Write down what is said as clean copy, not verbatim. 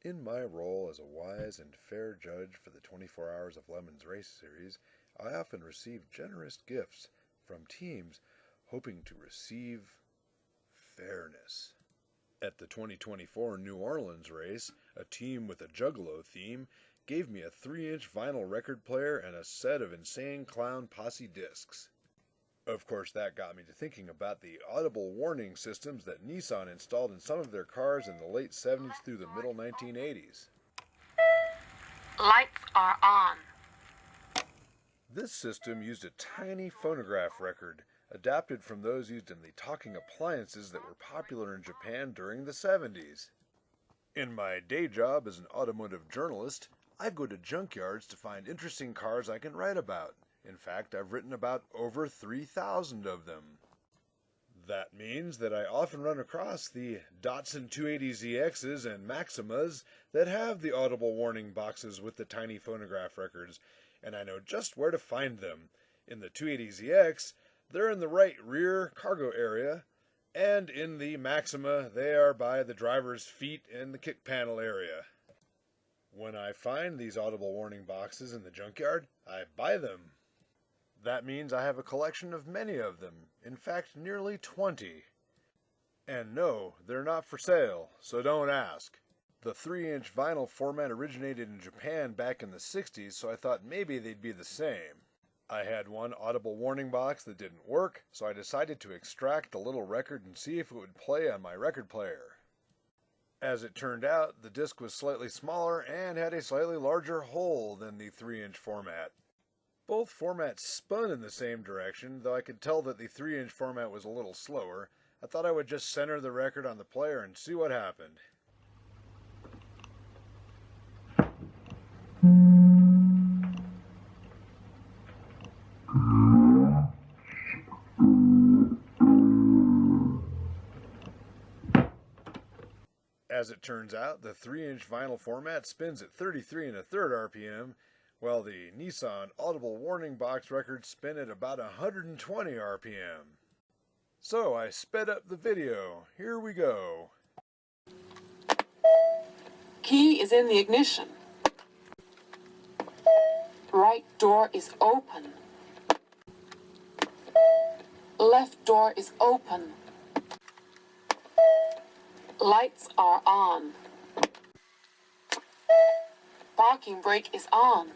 In my role as a wise and fair judge for the 24 Hours of Lemons race series, I often receive generous gifts from teams hoping to receive fairness. At the 2024 New Orleans race, a team with a Juggalo theme gave me a 3-inch vinyl record player and a set of Insane Clown Posse discs. Of course, that got me to thinking about the audible warning systems that Nissan installed in some of their cars in the late 70s through the middle 1980s. Lights are on. This system used a tiny phonograph record, adapted from those used in the talking appliances that were popular in Japan during the 70s. In my day job as an automotive journalist, I go to junkyards to find interesting cars I can write about. In fact, I've written about over 3,000 of them. That means that I often run across the Datsun 280ZXs and Maximas that have the audible warning boxes with the tiny phonograph records, and I know just where to find them. In the 280ZX, they're in the right rear cargo area, and in the Maxima, they are by the driver's feet in the kick panel area. When I find these audible warning boxes in the junkyard, I buy them. That means I have a collection of many of them, in fact nearly 20. And no, they're not for sale, so don't ask. The 3-inch vinyl format originated in Japan back in the 60s, so I thought maybe they'd be the same. I had one audible warning box that didn't work, so I decided to extract the little record and see if it would play on my record player. As it turned out, the disc was slightly smaller and had a slightly larger hole than the 3-inch format. Both formats spun in the same direction, though I could tell that the 3-inch format was a little slower. I thought I would just center the record on the player and see what happened. As it turns out, the 3-inch vinyl format spins at 33 1/3 RPM, while the Nissan audible warning box records spin at about 120 RPM. So I sped up the video. Here we go. Key is in the ignition. Right door is open. Left door is open. Lights are on. Parking brake is on.